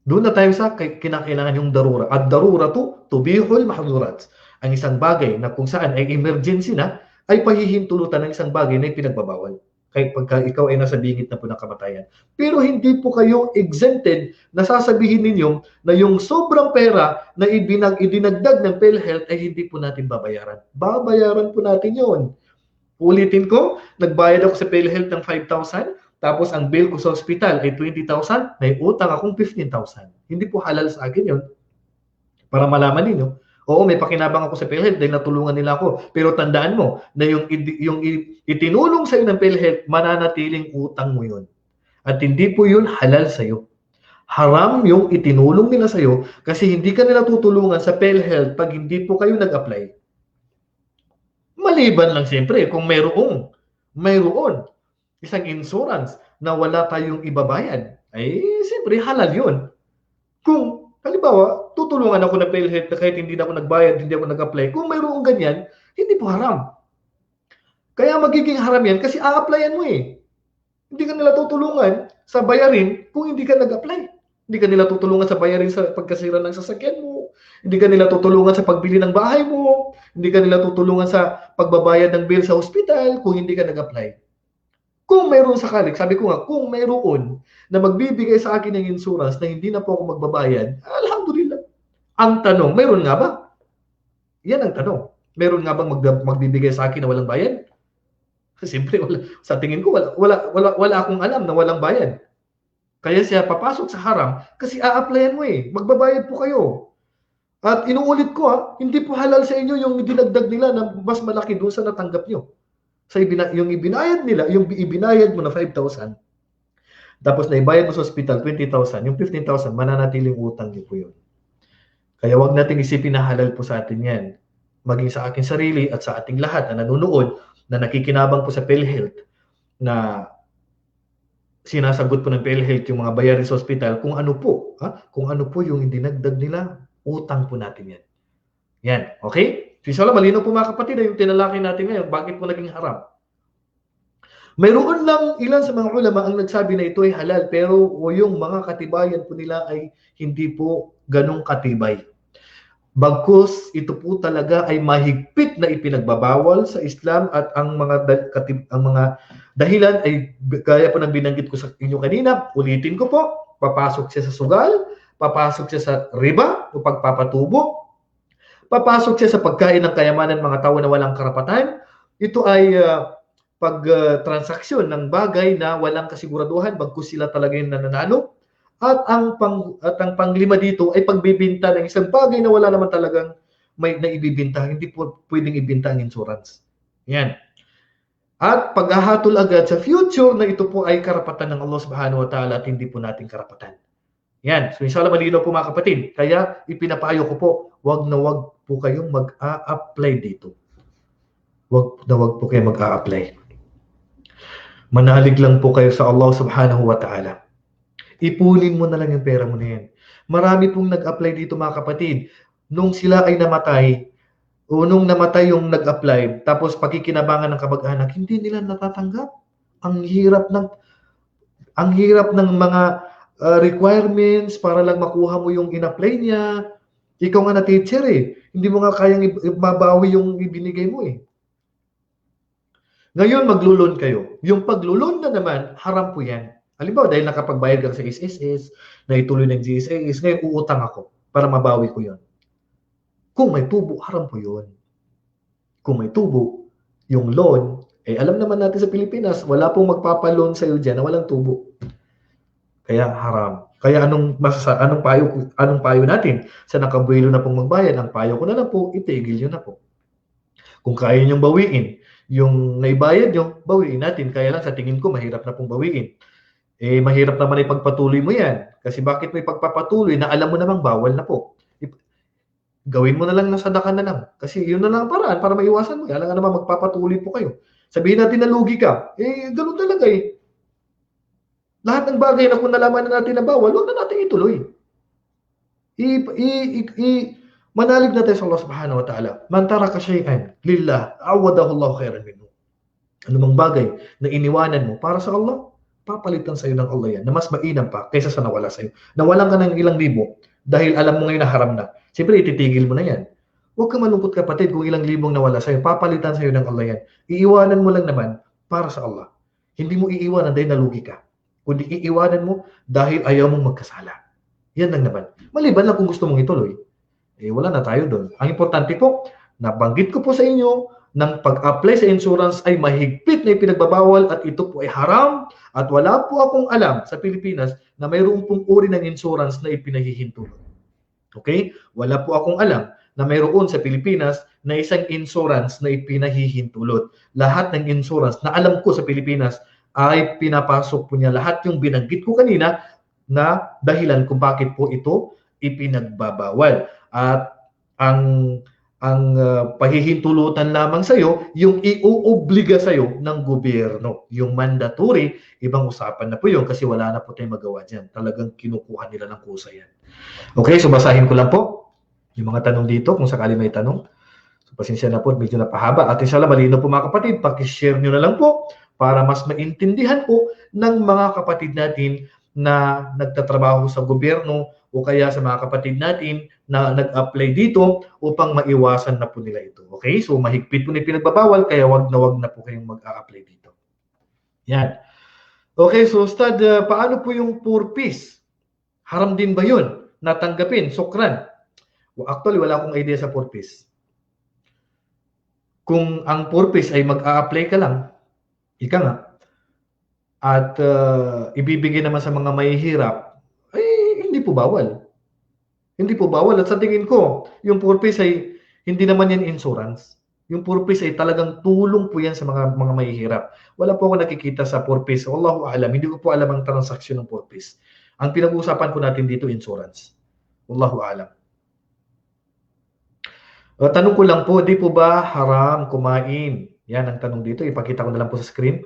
Doon na tayo sa kinakailangan yung darura. At darura tubihul mahdurat. Ang isang bagay na kung saan ay emergency na, ay pahihintulutan ng isang bagay na ipinagbabawal. Kahit pagka ikaw ay nasa bingit na po ng kamatayan. Pero hindi po kayo exempted na sasabihin ninyo na yung sobrang pera na idinagdag ng PhilHealth ay hindi po natin babayaran. Babayaran po natin yon. Ulitin ko, nagbayad ako sa PhilHealth ng 5,000, tapos ang bill ko sa hospital ay 20,000, may utang akong 15,000. Hindi po halal sa akin yon. Para malaman ninyo, oo, may pakinabang ako sa PhilHealth dahil natulungan nila ako. Pero tandaan mo na yung itinulong sa iyo ng PhilHealth, mananatiling utang mo yun. At hindi po yun halal sa iyo. Haram yung itinulong nila sa iyo kasi hindi ka nila tutulungan sa PhilHealth pag hindi po kayo nag-apply. Maliban lang siyempre kung mayroon isang insurance na wala tayong ibabayad, ay siyempre halal yun. Kung halimbawa, tutulungan ako ng PhilHealth na kahit hindi na ako nagbayad, hindi ako nag-apply. Kung mayroong ganyan, hindi po haram. Kaya magiging haram yan kasi a-applyan mo eh. Hindi ka nila tutulungan sa bayarin kung hindi ka nag-apply. Hindi ka nila tutulungan sa bayarin sa pagkasira ng sasakyan mo. Hindi ka nila tutulungan sa pagbili ng bahay mo. Hindi ka nila tutulungan sa pagbabayad ng bill sa hospital kung hindi ka nag-apply. Kung mayroon sakali, sabi ko nga, kung mayroon na magbibigay sa akin ng insurance na hindi na po ako magbabayad, alhamdulillah. Ang tanong, mayroon nga ba? Yan ang tanong. Mayroon nga bang magbibigay sa akin na walang bayad? Siyempre, sa tingin ko, wala akong alam na walang bayad. Kaya siya papasok sa haram kasi a-applyan mo eh. Magbabayad po kayo. At inuulit ko hindi po halal sa inyo yung dinagdag nila na mas malaki doon sa natanggap nyo. Sa yung ibinayad nila, yung ibinayad mo na 5,000, tapos na ibayad mo sa hospital 20,000, yung 15,000, mananatiling utang niyo po yun. Kaya wag natin isipin na halal po sa atin yan. Maging sa aking sarili at sa ating lahat na nanonood, na nakikinabang po sa PhilHealth, na sinasagot po ng PhilHealth yung mga bayarin sa hospital, kung ano po yung dinagdag nila, utang po natin yan. Yan, okay? Inshallah, malinaw po mga kapatid yung tinalakay natin ngayon. Bakit po naging haram? Mayroon lang ilan sa mga ulama ang nagsabi na ito ay halal, pero yung mga katibayan po nila ay hindi po ganong katibay. Bagkus ito po talaga ay mahigpit na ipinagbabawal sa Islam, at ang mga dahilan ay gaya po ng binanggit ko sa inyo kanina. Ulitin ko po, papasok siya sa sugal, papasok siya sa riba o pagpapatubo, papasok siya sa pagkain ng kayamanan mga tao na walang karapatan. Ito ay pagtransaksyon ng bagay na walang kasiguraduhan bagkus sila talaga yung nananalo. At ang panglima dito ay pagbibinta ng isang bagay na wala naman talagang may naibibinta. Hindi po pwedeng ibinta ang insurance. Yan. At paghahatol agad sa future na ito po ay karapatan ng Allah Subhanahu wa Ta'ala at hindi po nating karapatan. Yan. So inshallah malinaw po mga kapatid. Kaya ipinapayo ko po, wag na wag po kayong mag-a-apply dito. Wag na wag po kayong mag-a-apply. Manalig lang po kayo sa Allah Subhanahu wa Ta'ala. Ipunin mo na lang yung pera mo na yan. Marami pong nag-apply dito mga kapatid. Nung sila ay namatay, o nung namatay yung nag-apply, tapos pakikinabangan ng kamag-anak, hindi nila natatanggap. Ang hirap ng mga requirements para lang makuha mo yung in-apply niya. Ikaw nga na teacher eh. Hindi mo nga kayang mabawi yung ibinigay mo eh. Ngayon maglulon kayo. Yung paglulon na naman, haram po yan. Halimbawa, dahil nakapagbayad ka sa SSS, na ituloy ng GSS, ngayon uutang ako para mabawi ko yon. Kung may tubo, haram po yun. Kung may tubo, yung loan, alam naman natin sa Pilipinas, wala pong magpapaloan sa'yo dyan na walang tubo. Kaya haram. Kaya anong payo natin? Sa nakabuelo na pong magbayad, ang payo ko na lang po, itigil nyo na po. Kung kaya nyong bawiin, yung naibayad nyo, bawiin natin. Kaya lang sa tingin ko, mahirap na pong bawiin. Mahirap naman ipagpatuloy mo yan. Kasi bakit may pagpapatuloy na alam mo namang bawal na po? Gawin mo na lang na sadakan na lang. Kasi yun na lang ang paraan para maiwasan mo. Kaya lang naman magpapatuloy po kayo. Sabihin natin na lugi ka. Ganun talaga eh. Lahat ng bagay na kung nalaman na natin na bawal, huwag na natin ituloy. Manalig na tayo sa Allah Subhanahu wa Ta'ala. Man taraka shay'an lillah, awadahu Allah khairan minhu. Anumang bagay na iniwanan mo para sa Allah, papalitan sa'yo ng Allah yan, na mas mainam pa kaysa sa nawala sa'yo. Nawalan ka ng ilang libo dahil alam mo ngayon na haram na. Siyempre, ititigil mo na yan. Huwag ka malungkot kapatid kung ilang libong nawala sa'yo. Papalitan sa'yo ng Allah yan. Iiwanan mo lang naman para sa Allah. Hindi mo iiwanan dahil nalugi ka. Kundi iiwanan mo dahil ayaw mong magkasala. Yan lang naman. Maliban lang kung gusto mong ituloy. Wala na tayo doon. Ang importante po, nabanggit ko po sa inyo, ng pag-apply sa insurance ay mahigpit na ipinagbabawal at ito po ay haram, at wala po akong alam sa Pilipinas na mayroong pong uri ng insurance na ipinahihintulot. Okay? Wala po akong alam na mayroon sa Pilipinas na isang insurance na ipinahihintulot. Lahat ng insurance na alam ko sa Pilipinas ay pinapasok po niya lahat yung binanggit ko kanina na dahilan kung bakit po ito ipinagbabawal. At ang pahihintulutan lamang sa'yo, yung iuobliga sa'yo ng gobyerno. Yung mandatory, ibang usapan na po yun kasi wala na po tayong magawa dyan. Talagang kinukuha nila ng kusa yan. Okay, so basahin ko lang po yung mga tanong dito kung sakali may tanong. So pasensya na po, medyo napahaba. At inshallah, malinaw po mga kapatid, pakishare nyo na lang po para mas maintindihan po ng mga kapatid natin na nagtatrabaho sa gobyerno o kaya sa mga kapatid natin na nag-apply dito upang maiwasan na po nila ito. Okay? So mahigpit po na pinagbabawal kaya wag na po kayong mag-apply dito. Yan. Okay, so Ustad, paano po yung purpose? Haram din ba yun? Natanggapin, sukran. Actually, wala akong idea sa purpose. Kung ang purpose ay mag-a-apply ka lang, ika nga, at ibibigay naman sa mga mahihirap, ay hindi po bawal. Hindi po bawal. At sa tingin ko, yung purpose ay hindi naman yan insurance. Yung purpose ay talagang tulong po yan sa mga mahihirap. Wala po ako nakikita sa purpose. Wallahu a'lam. Hindi ko po alam ang transaksyon ng purpose. Ang pinag-uusapan po natin dito, insurance. Wallahu a'lam. Tanong ko lang po, di po ba haram kumain? Yan ang tanong dito. Ipakita ko na lang po sa screen.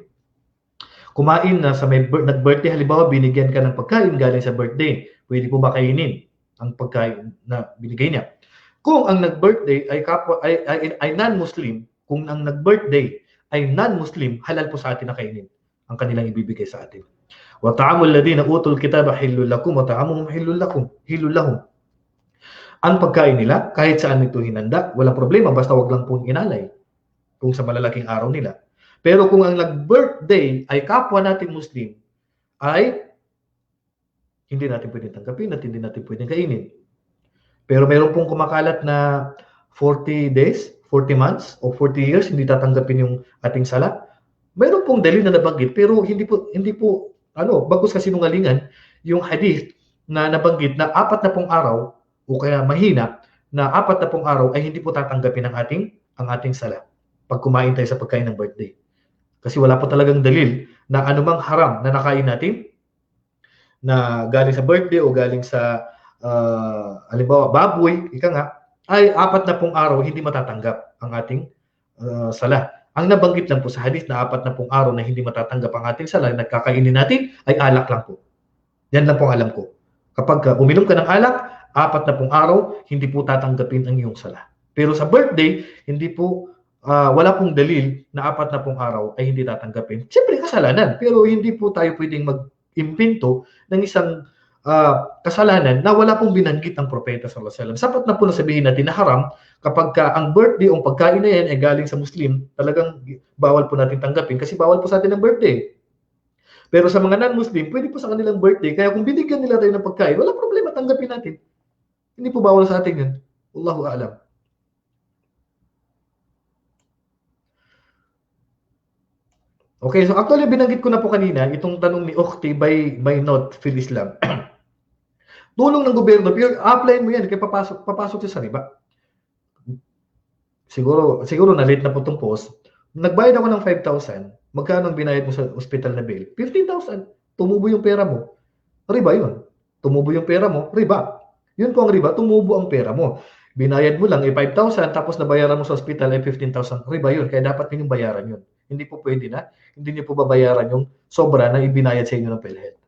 Kumain na sa may nag-birthday, halimbawa binigyan ka ng pagkain galing sa birthday. Pwede po ba kainin ang pagkain na binigay niya? Kung ang nag-birthday ay non-Muslim, kung ang nag-birthday ay non-Muslim, halal po sa atin na kainin. ang kanilang ibibigay sa atin. Wa ta'amul ladina utul kitaba hillul lakum wa ta'amuhum hillul lakum, hillul lahum. Ang pagkain nila, kahit saan ito hinanda, walang problema, basta wag lang pong inalay kung sa malalaking araw nila. Pero kung ang nag-birthday ay kapwa nating Muslim, ay hindi natin pwedeng tanggapin at hindi natin pwedeng kainin. Pero meron pong kumakalat na 40 days, 40 months, o 40 years, hindi tatanggapin yung ating sala. Meron pong dalil na nabanggit, pero hindi po, bagus kasinungalingan, yung hadith na nabanggit na 40 araw, o kaya mahina, na 40 araw ay hindi po tatanggapin ang ating sala pag kumain tayo sa pagkain ng birthday. Kasi wala po talagang dalil na anumang haram na nakain natin na galing sa birthday o galing sa halimbawa baboy, ika nga, ay 40 araw hindi matatanggap ang ating sala. Ang nabanggit lang po sa hadith na 40 araw na hindi matatanggap ang ating sala, nagkakainin natin ay alak lang po. Yan lang po ang alam ko. Kapag uminom ka ng alak, 40 araw, hindi po tatanggapin ang iyong sala. Pero sa birthday, hindi po, wala pong dalil na 40 araw ay hindi tatanggapin. Siyempre kasalanan, pero hindi po tayo pwedeng mag-impinto ng isang kasalanan na wala pong binanggit ang propeta sallallahu alaihi wasallam. Sapat na po na sabihin natin na haram kapag ang birthday o pagkain na yan ay galing sa Muslim, talagang bawal po natin tanggapin kasi bawal po sa atin ang birthday. Pero sa mga non-Muslim, pwede po sa kanilang birthday. Kaya kung binigyan nila tayo ng pagkain, wala problema, tanggapin natin. Hindi po bawal sa atin yun. Wallahu a'lam. Okay, so actually binanggit ko na po kanina itong tanong ni Ukhti by note fil Islam. Tulong ng gobyerno, apply mo yan, kaya papasok siya sa riba. Siguro na-late na po itong post. Nagbayad ako ng 5,000. Magkano ang binayad mo sa hospital na bill? 15,000. Tumubo yung pera mo. Riba yun. Tumubo yung pera mo, riba. Yun po ang riba, tumubo ang pera mo. Binayad mo lang 5,000 tapos nabayaran mo sa hospital ay 15,000. Riba yun, kaya dapat ninyong bayaran yun. Hindi po pwede na, hindi niyo po babayaran yung sobra na ibinayad sa inyo ng PhilHealth.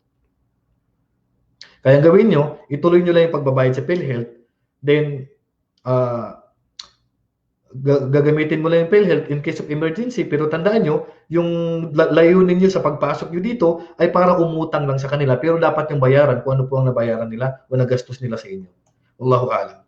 Kaya gawin nyo, ituloy nyo lang yung pagbabayad sa PhilHealth, then gagamitin mo lang yung PhilHealth in case of emergency, pero tandaan nyo, yung layunin nyo sa pagpasok nyo dito ay para umutang lang sa kanila, pero dapat yung bayaran kung ano po ang nabayaran nila o nagastos nila sa inyo. Wallahu a'lam.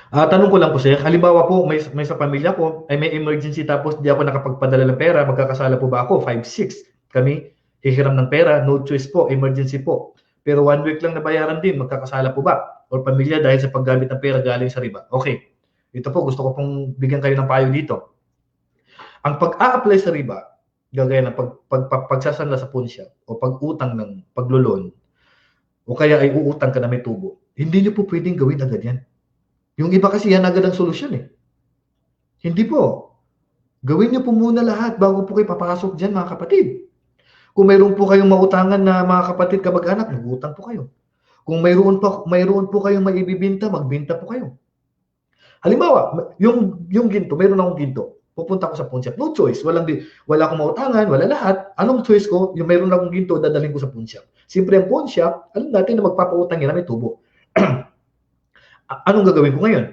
Tanong ko lang po sir, halimbawa po may sa pamilya ko ay may emergency tapos di ako nakapagpadala ng pera, magkakasala po ba ako? 5-6 kami hihiram ng pera, no choice po, emergency po. Pero 1 week lang nabayaran din, magkakasala po ba? O pamilya dahil sa paggamit ng pera galing sa riba? Okay, ito po gusto ko pong bigyan kayo ng payo dito. Ang pag-a-apply sa riba, gagaya ng pagsasanla sa punsya o pag-utang ng paglulon o kaya ay uutang ka na may tubo, hindi nyo po pwedeng gawin agad yan. Yung iba kasi yan agad ang solusyon eh. Hindi po. Gawin nyo po muna lahat bago po kayo papasok dyan mga kapatid. Kung mayroon po kayong mautangan na mga kapatid kamag-anak, nag-utang po kayo. Kung mayroon po kayong maibibinta, magbinta po kayo. Halimbawa, yung ginto, mayroon akong ginto. Pupunta ko sa pawn shop. No choice. Wala akong mautangan, wala lahat. Anong choice ko? Yung mayroon akong ginto, dadalhin ko sa pawn shop. Siyempre ang pawn shop, alam natin na magpapautang yan na may tubo. Anong gagawin ko ngayon?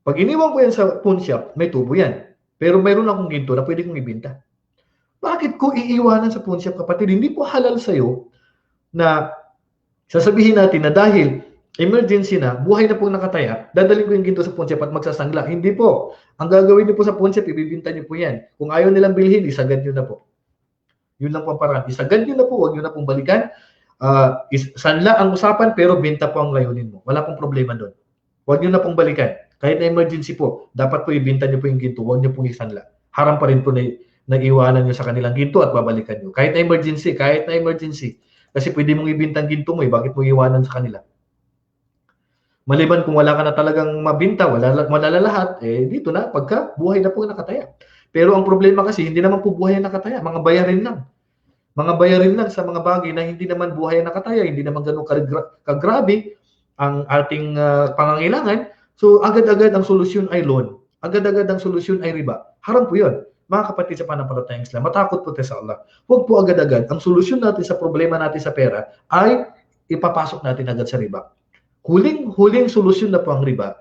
Pag iniwan ko yan sa pawn shop, may tubo yan. Pero mayroon akong ginto na pwede kong ibinta. Bakit ko iiwanan sa pawn shop, kapatid? Hindi po halal sa'yo na sasabihin natin na dahil emergency na, buhay na po nakataya, dadalhin ko yung ginto sa pawn shop at magsasangla. Hindi po. Ang gagawin niyo po sa pawn shop, ibibinta niyo po yan. Kung ayaw nilang bilhin, isagad niyo na po. Yun lang po ang paraan. Isagad niyo na po, huwag niyo na pong balikan. Sanla ang usapan, pero binta po ang layunin mo. Wala pong problema doon. Huwag niyo na pong balikan. Kahit na emergency po, dapat po ibinta niyo po yung ginto, huwag niyo pong isanla. Haram pa rin po na iwanan niyo sa kanilang ginto at babalikan niyo. Kahit na emergency. Kasi pwede mong ibinta ang ginto mo bakit mo iwanan sa kanila? Maliban kung wala ka na talagang mabinta, wala lahat, dito na, pagka buhay na po nakataya. Pero ang problema kasi, hindi naman po buhay na nakataya, mga bayarin lang. Mga bayarin lang sa mga bagay na hindi naman buhay na nakataya, hindi naman ganun kagrabe ang ating pangangailangan. So, agad-agad ang solusyon ay loan. Agad-agad ang solusyon ay riba. Haram po yun. Mga kapatid sa panampalatayang Islam, matakot po tayo sa Allah. Huwag po agad-agad. Ang solusyon natin sa problema natin sa pera ay ipapasok natin agad sa riba. Huling solusyon na po ang riba.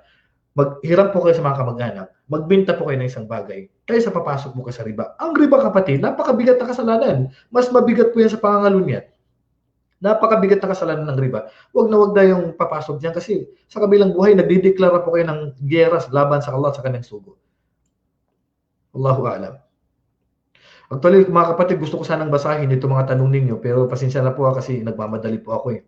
Maghiram po kayo sa mga kamag-anak, magbenta po kayo ng isang bagay, kaysa papasok mo kayo sa riba. Ang riba, kapatid, napakabigat na kasalanan. Mas mabigat po yan sa pangangalunya. Napakabigat na kasalanan ng riba. Huwag na yung papasok diyan kasi sa kabilang buhay, nagdideklara po kayo ng giyera laban sa Allah sa kanyang sugo. Allahu a'lam. Actually, mga kapatid, gusto ko sanang basahin itong mga tanong ninyo, pero pasensya na po kasi nagmamadali po ako eh.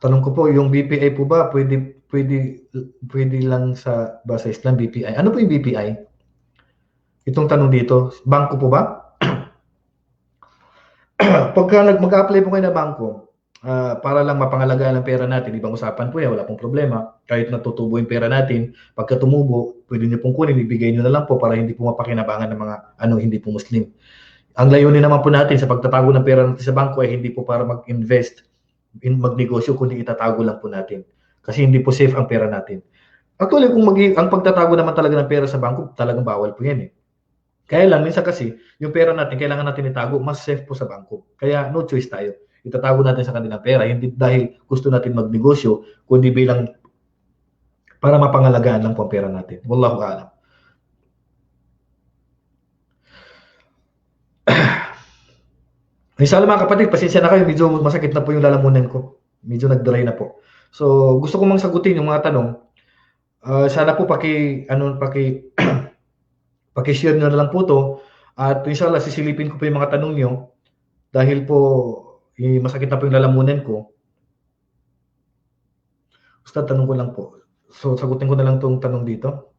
Tanong ko po, yung BPI po ba, pwede lang sa basa Islam, BPI? Ano po yung BPI? Itong tanong dito, bangko po ba? Pagka mag-apply po kayo na bangko, para lang mapangalagaan ang pera natin, ibang usapan po yan, wala pong problema. Kahit natutubo yung pera natin, pagka tumubo, pwede nyo pong kunin, ibigay nyo na lang po para hindi po mapakinabangan ng mga hindi po Muslim. Ang layunin naman po natin sa pagtatago ng pera natin sa bangko ay hindi po para mag-invest, magnegosyo, kundi itatago lang po natin. Kasi hindi po safe ang pera natin. Actually, kung ang pagtatago naman talaga ng pera sa bangko, talagang bawal po yan eh. Kaya lang, minsan kasi, yung pera natin, kailangan natin itago, mas safe po sa bangko. Kaya no choice tayo. Itatago natin sa kanilang pera, hindi dahil gusto natin magnegosyo, kundi bilang para mapangalagaan lang po ang pera natin. Wallahu a'lam. Inshallah mga kapatid, pasensya na kayo, medyo masakit na po yung lalamunan ko. Medyo nag-dry na po. So, gusto ko mang sagutin yung mga tanong. Sana po paki-share nyo na lang po to. At inshallah, sisilipin ko po yung mga tanong nyo. Dahil po, masakit na po yung lalamunan ko. Basta tanong ko lang po. So, sagutin ko na lang tong tanong dito.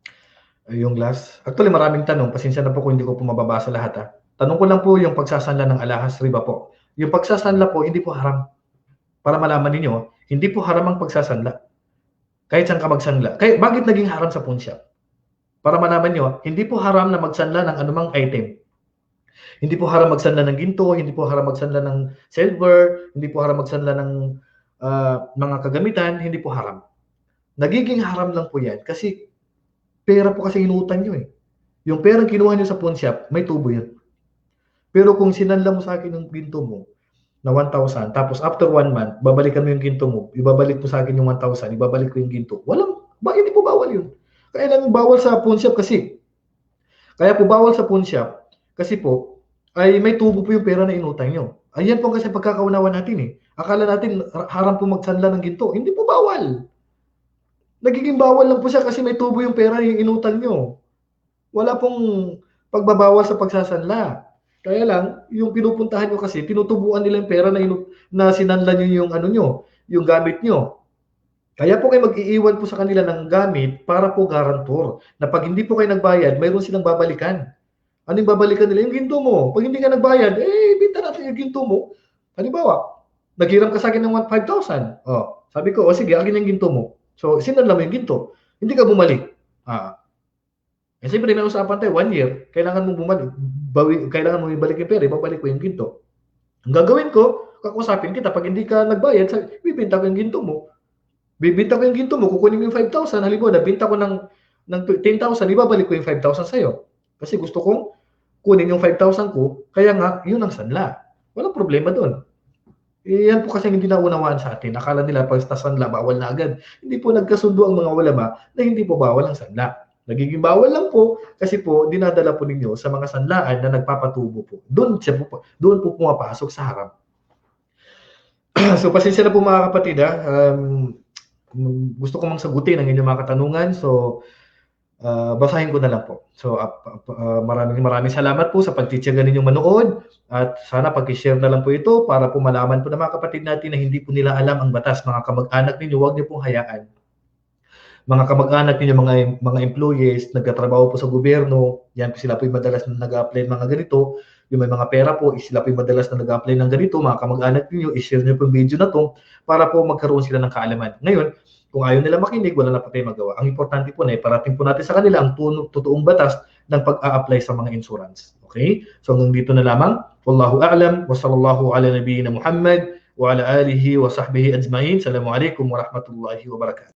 Yung last. Actually, maraming tanong. Pasensya na po kung hindi ko po mababasa lahat ha. Tanong ko lang po yung pagsasanla ng alahas riba po. Yung pagsasanla po, hindi po haram. Para malaman ninyo, hindi po haram ang pagsasanla. Kahit saan ka magsanla. Bakit naging haram sa pawn shop? Para malaman nyo, hindi po haram na magsanla ng anumang item. Hindi po haram magsanla ng ginto, hindi po haram magsanla ng silver, hindi po haram magsanla ng mga kagamitan, hindi po haram. Nagiging haram lang po yan kasi pera po kasi inuutan nyo eh. Yung perang kinuha nyo sa pawn shop, may tubo yun. Pero kung sinanla mo sa akin yung ginto mo na 1,000, tapos after 1 month, babalikan mo yung ginto mo, ibabalik mo sa akin yung 1,000, ibabalik ko yung ginto. Hindi po bawal yun. Kaya lang bawal sa pawn shop kasi. Kaya po bawal sa pawn shop kasi po, ay may tubo po yung pera na inutang nyo. Ayan po kasi pagkakaunawan natin eh. Akala natin haram po magsanla ng ginto. Hindi po bawal. Nagiging bawal lang po siya kasi may tubo yung pera yung inutang nyo. Wala pong pagbabawal sa pagsasanla. Kaya lang, yung pinupuntahan nyo kasi, tinutubuan nila yung pera na sinanla nyo yung gamit nyo. Kaya po kayo mag-iiwan po sa kanila ng gamit para po garantor. Na pag hindi po kayo nagbayad, mayroon silang babalikan. Ano yung babalikan nila? Yung ginto mo. Pag hindi ka nagbayad, binta natin yung ginto mo. Halimbawa, naghiram ka sa akin ng 5,000. Sabi ko, sige, akin yung ginto mo. So, sinanla mo yung ginto. Hindi ka bumalik. Siyempre, may usapan tayo, 1 year, kailangan mong bumalik, kailangan mong ibalik yung pera, ibabalik ko yung ginto. Ang gagawin ko, kakusapin kita, pag hindi ka nagbayad, bibinta ko yung ginto mo. Bibinta ko yung ginto mo, kukunin mo yung 5,000, halimbawa, nabinta ko ng 10,000, ibabalik ko yung 5,000 sa'yo. Kasi gusto kong kunin yung 5,000 ko, kaya nga, yun ang sanla. Walang problema doon. Yan po kasi hindi naunawaan sa atin. Akala nila, pag sanla, bawal na agad. Hindi po nagkasundo ang mga ulama na hindi po bawal ang sanla. Nagiging bawal lang po kasi po dinadala po ninyo sa mga sanlaan na nagpapatubo po. Doon po pumapasok sa haram. So pasensya na po mga kapatid gusto ko mang sagutin ang inyong mga katanungan. So basahin ko na lang po. So maraming salamat po sa pagtitiyaga ninyong manood at sana pag-share na lang po ito para po malaman po ng mga kapatid natin na hindi po nila alam ang batas. Mga kamag-anak ninyo, huwag niyo pong hayaan. Mga kamag-anak ninyo, mga employees, nagtatrabaho po sa gobyerno, yan po sila po yung madalas na nag-apply ng mga ganito. Yung may mga pera po, sila po yung madalas na nag-apply ng ganito. Mga kamag-anak ninyo, i-share nyo po yung video na to para po magkaroon sila ng kaalaman. Ngayon, kung ayaw nila makinig, wala na po tayo magawa. Ang importante po na iparating po natin sa kanila ang totoong batas ng pag-a-apply sa mga insurance. Okay? So hanggang dito na lamang. Wallahu a'lam wa sallallahu ala nabiyyina Muhammad wa ala alihi wa sahbihi ajma'in. Assalamualaikum warahmatullahi wabarakatuh.